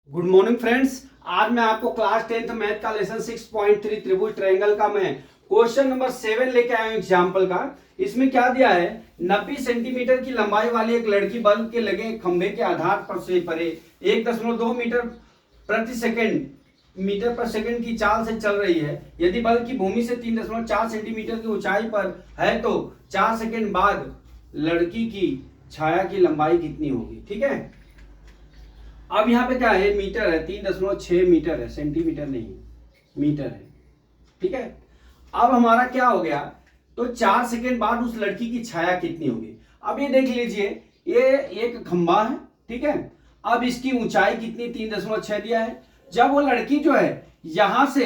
Good morning friends. आज मैं आपको क्लास 10th मैथ का लेसन 6.3 त्रिभुज ट्रायंगल का मैं क्वेश्चन नंबर 7 लेके आया हूं एग्जाम्पल का। इसमें क्या दिया है, 90 सेंटीमीटर की लंबाई वाली एक लड़की बल्ब के लगे खंभे के आधार पर से परे 1.2 मीटर पर सेकंड की चाल से चल रही है। यदि बल्ब की भूमि से 3.4 सेंटीमीटर की ऊंचाई पर है तो 4 सेकंड बाद लड़की की छाया की लंबाई कितनी होगी। ठीक है, अब यहाँ पे क्या है, मीटर है, 3.6 मीटर है, सेंटीमीटर नहीं मीटर है। ठीक है, अब हमारा क्या हो गया, तो 4 सेकंड बाद उस लड़की की छाया कितनी होगी। अब ये देख लीजिए, ये एक खंबा है। ठीक है, अब इसकी ऊंचाई कितनी, 3.6 दिया है। जब वो लड़की जो है यहां से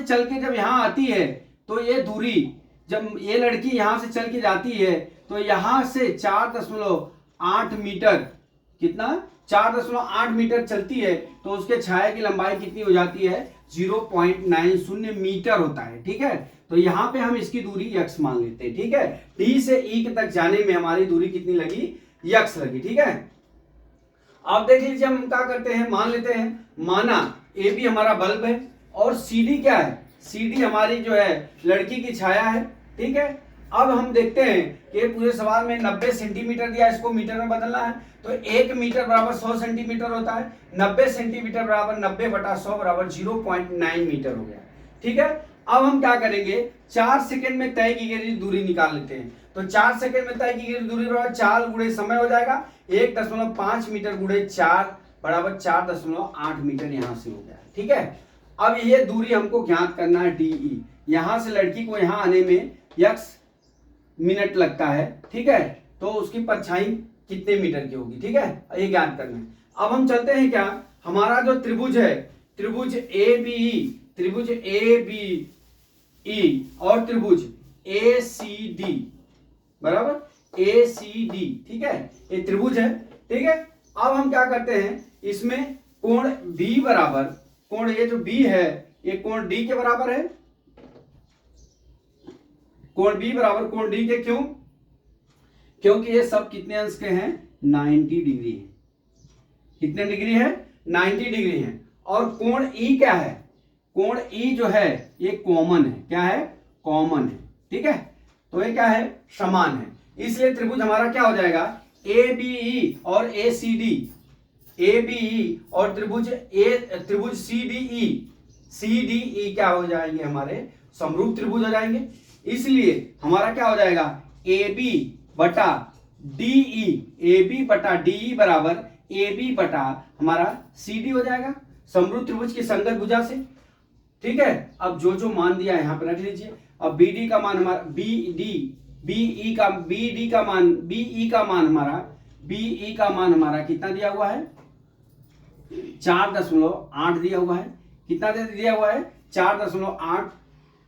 चल के जब यहां आती है तो ये दूरी, जब ये लड़की यहां से चल के जाती है तो यहां से 4.8 मीटर, कितना 4.8 मीटर चलती है तो उसके छाया की लंबाई कितनी हो जाती है, 0.90 मीटर होता है। ठीक है, तो यहां पे हम इसकी दूरी x मान लेते हैं। ठीक है, D से E तक जाने में हमारी दूरी कितनी लगी, x लगी। ठीक है, अब देख लीजिए हम क्या करते हैं, मान लेते हैं, माना AB हमारा बल्ब है और CD क्या है, CD हमारी जो है लड़की की छाया है। ठीक है, अब हम देखते हैं कि पूरे सवाल में 90 सेंटीमीटर दिया, इसको मीटर में बदलना है तो 1 मीटर बराबर 100 सेंटीमीटर होता है। 90 सेंटीमीटर बराबर 90/100 बराबर 0.9 मीटर हो गया। ठीक है, अब हम क्या करेंगे, 4 सेकंड में तय की गई दूरी निकाल लेते हैं। तो 4 सेकंड में तय की गई दूरी बराबर 4 गुणे समय हो जाएगा, 1.5 मीटर गुणे 4 बराबर 4.8 मीटर यहां से हो गया। ठीक है, अब ये दूरी हमको ज्ञात करना है DE। यहां से लड़की को यहां आने में x मिनट लगता है। ठीक है, तो उसकी परछाई कितने मीटर की होगी। ठीक है, ये ज्ञात करना है। अब हम चलते हैं, क्या हमारा जो त्रिभुज है, त्रिभुज ABE और त्रिभुज ACD बराबर ACD। ठीक है, ये त्रिभुज है। ठीक है, अब हम क्या करते हैं, इसमें कोण B बराबर, कोण ये जो B है ये कोण D के बराबर है। कोण B बराबर कोण D के, क्यों, क्योंकि ये सब कितने अंश के हैं, 90 डिग्री है। कितने डिग्री है, 90 डिग्री है। और कोण E क्या है, कोण E जो है ये कॉमन है। क्या है, कॉमन है। ठीक है, तो ये क्या है, समान है, इसलिए त्रिभुज हमारा क्या हो जाएगा, ABE और ACD, ABE और त्रिभुज CDE क्या हो जाएंगे, हमारे समरूप त्रिभुज हो जाएंगे। इसलिए हमारा क्या हो जाएगा, AB बटा DE बराबर AB बटा हमारा CD हो जाएगा, समरूप त्रिभुज की संगत भुजा से। ठीक है, अब जो जो मान दिया है यहां पर रख लीजिए। अब BD का मान हमारा BE का मान हमारा कितना दिया हुआ है, 4.8 दिया हुआ है। कितना दिया हुआ है, 4.8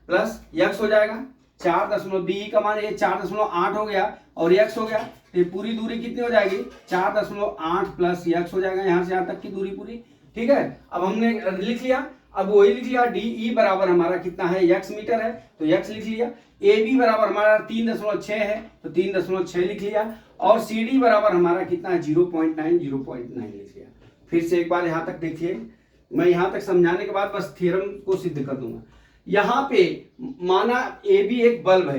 प्लस x हो जाएगा। 4.BE का मान ये 4.8 हो गया और x हो गया, तो ये पूरी दूरी कितनी हो जाएगी, 4.8 प्लस x हो जाएगा, यहां से यहां तक की दूरी पूरी। ठीक है, अब हमने लिख लिया, अब वही लिख लिया, DE बराबर हमारा कितना है, x मीटर है तो x लिख लिया। AB बराबर हमारा 3.6 है तो 3.6 लिख लिया। और CD बराबर हमारा कितना है, 0.9 लिख लिया। फिर से एक बार यहां तक देखिए, मैं यहां तक समझाने के बाद बस थ्योरम को सिद्ध कर दूंगा। यहां पे माना AB एक बल्ब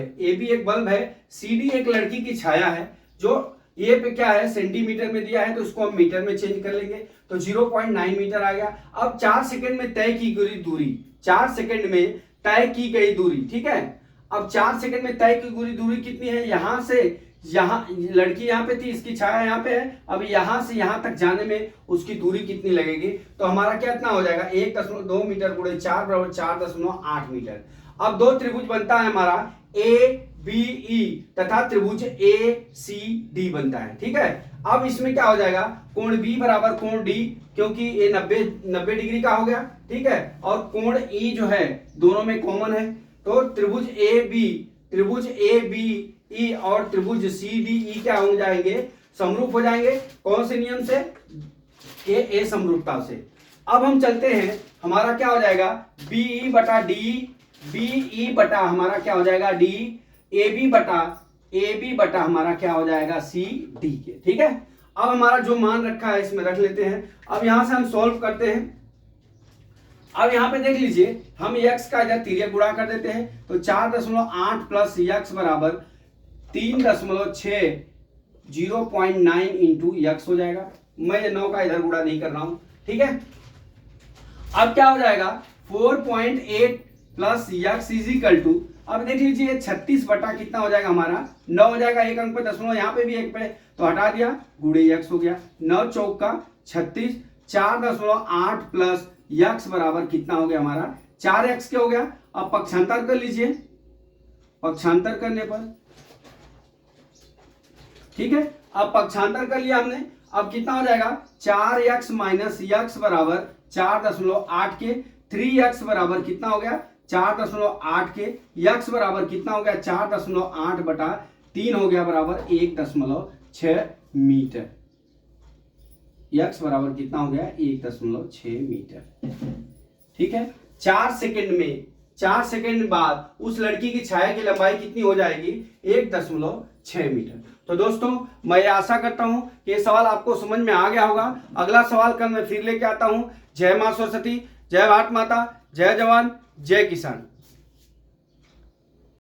है, CD एक लड़की की छाया है, जो ये पे क्या है, सेंटीमीटर में दिया है तो इसको हम मीटर में चेंज कर लेंगे तो 0.9 मीटर आ गया। अब 4 सेकंड में तय की गई दूरी, 4 सेकंड में तय की गई दूरी। ठीक है, अब 4 सेकंड में तय की गई दूरी कितनी है, यहां से यहां लड़की यहां पे थी, इसकी छाया यहां पे है, अब यहां से यहां तक जाने में उसकी दूरी कितनी लगेगी, तो हमारा क्या इतना हो जाएगा, 1.2 मीटर गुणे 4 बराबर 4.8 मीटर। अब दो त्रिभुज बनता है हमारा ABE तथा त्रिभुज ACD बनता है। ठीक है, अब इसमें क्या हो जाएगा, कोण B बराबर कोण D, क्योंकि ये 90 डिग्री का हो गया। ठीक है, और कोण E जो है दोनों में कॉमन है, तो त्रिभुज ABE और त्रिभुज CDE क्या हो जाएंगे, समरूप हो जाएंगे। कौन से नियम से, ए समरूपता से। अब हम चलते हैं, हमारा क्या हो जाएगा, BE बटा हमारा क्या हो जाएगा D, AB बटा हमारा क्या हो जाएगा CD के। ठीक है, अब हमारा जो मान रखा है इसमें रख लेते हैं। अब यहां से हम सॉल्व करते हैं। अब यहाँ पे देख लीजिए, हम x का इधर तिर्यक गुणा कर देते हैं, तो 4.8 प्लस x बराबर 3.6 0.9 इंटू यक्स हो जाएगा। मैं ये 9 का इधर गुणा नहीं कर रहा हूं, ठीक है। अब क्या हो जाएगा 4.8 plus x is equal to, अब देख लीजिए 36 बटा कितना हो जाएगा हमारा 9 हो जाएगा, एक अंक पे दशमलव यहाँ पे भी एक पे तो हटा दिया, गुणे यक्स हो गया, 9 चौक का 36, 4.8 प्लस यक्स बराबर कितना हो गया हमारा 4x क्या हो गया। अब पक्षांतर कर लीजिए, पक्षांतर करने पर ठीक है, अब पक्षांतर कर लिया हमने, अब कितना हो जाएगा 4x माइनस यक्स बराबर 4.8 के, 3x बराबर कितना हो गया 4.8 के, यक्स बराबर कितना हो गया 4.8 बटा 3 हो गया बराबर 1.6 मीटर। यक्स बराबर कितना हो गया 1.6 मीटर, ठीक है। 4 सेकंड में, 4 सेकंड बाद उस लड़की की छाया की लंबाई कितनी हो जाएगी 1.6 मीटर। तो दोस्तों मैं आशा करता हूं कि ये सवाल आपको समझ में आ गया होगा। अगला सवाल कल मैं फिर लेके आता हूं। जय मां सरस्वती, जय भारत माता, जय जवान, जय किसान।